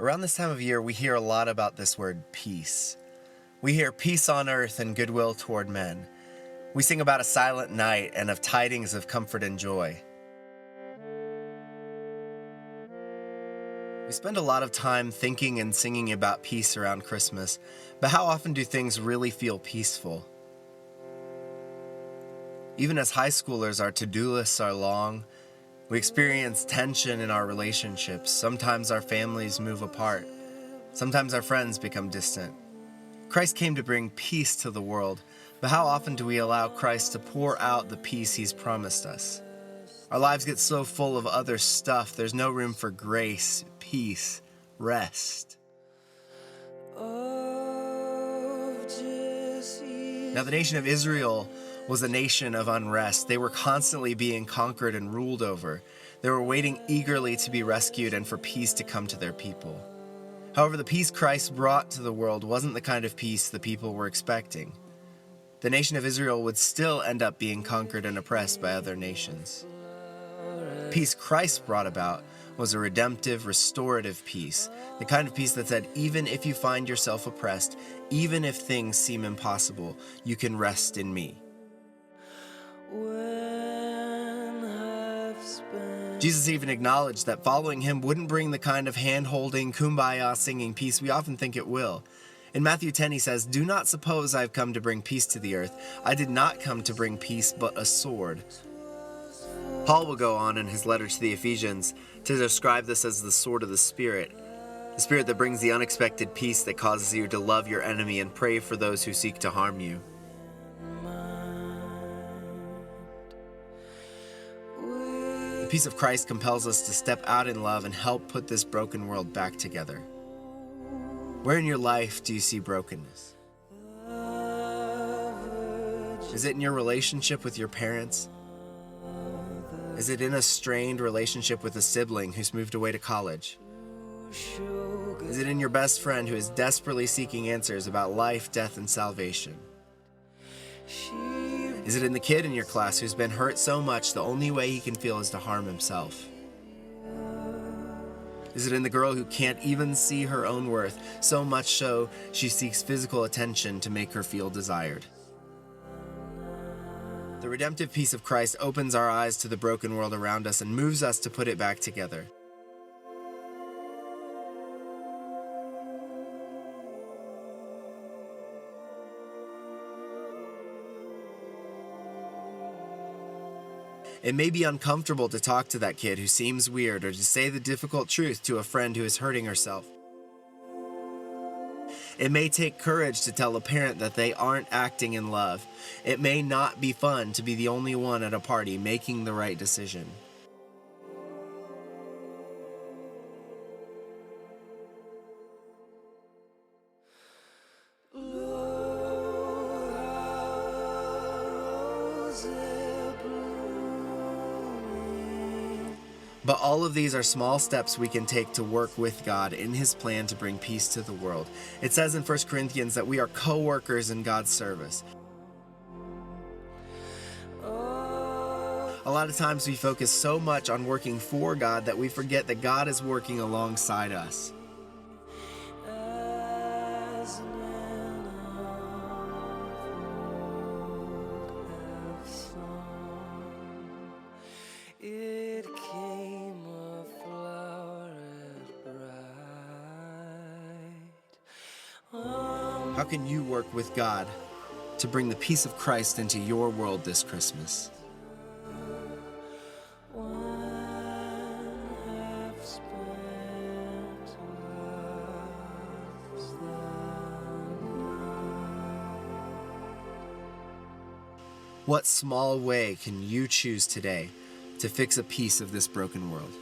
Around this time of year, we hear a lot about this word peace. We hear peace on earth and goodwill toward men. We sing about a silent night and of tidings of comfort and joy. We spend a lot of time thinking and singing about peace around Christmas, but how often do things really feel peaceful? Even as high schoolers, our to-do lists are long. We experience tension in our relationships. Sometimes our families move apart. Sometimes our friends become distant. Christ came to bring peace to the world, but how often do we allow Christ to pour out the peace He's promised us? Our lives get so full of other stuff, there's no room for grace, peace, rest. Now, the nation of Israel was a nation of unrest. They were constantly being conquered and ruled over. They were waiting eagerly to be rescued and for peace to come to their people. However, the peace Christ brought to the world wasn't the kind of peace the people were expecting. The nation of Israel would still end up being conquered and oppressed by other nations. The peace Christ brought about was a redemptive, restorative peace, the kind of peace that said, even if you find yourself oppressed, even if things seem impossible, you can rest in me. Jesus even acknowledged that following Him wouldn't bring the kind of hand-holding, kumbaya singing peace we often think it will. In Matthew 10, He says, "Do not suppose I've come to bring peace to the earth. I did not come to bring peace, but a sword." Paul will go on in his letter to the Ephesians to describe this as the sword of the Spirit that brings the unexpected peace that causes you to love your enemy and pray for those who seek to harm you. The peace of Christ compels us to step out in love and help put this broken world back together. Where in your life do you see brokenness? Is it in your relationship with your parents? Is it in a strained relationship with a sibling who's moved away to college? Is it in your best friend who is desperately seeking answers about life, death, and salvation? Is it in the kid in your class who's been hurt so much the only way he can feel is to harm himself? Is it in the girl who can't even see her own worth, so much so she seeks physical attention to make her feel desired? The redemptive peace of Christ opens our eyes to the broken world around us and moves us to put it back together. It may be uncomfortable to talk to that kid who seems weird or to say the difficult truth to a friend who is hurting herself. It may take courage to tell a parent that they aren't acting in love. It may not be fun to be the only one at a party making the right decision. But all of these are small steps we can take to work with God in His plan to bring peace to the world. It says in 1 Corinthians that we are co-workers in God's service. A lot of times we focus so much on working for God that we forget that God is working alongside us. How can you work with God to bring the peace of Christ into your world this Christmas? What small way can you choose today to fix a piece of this broken world?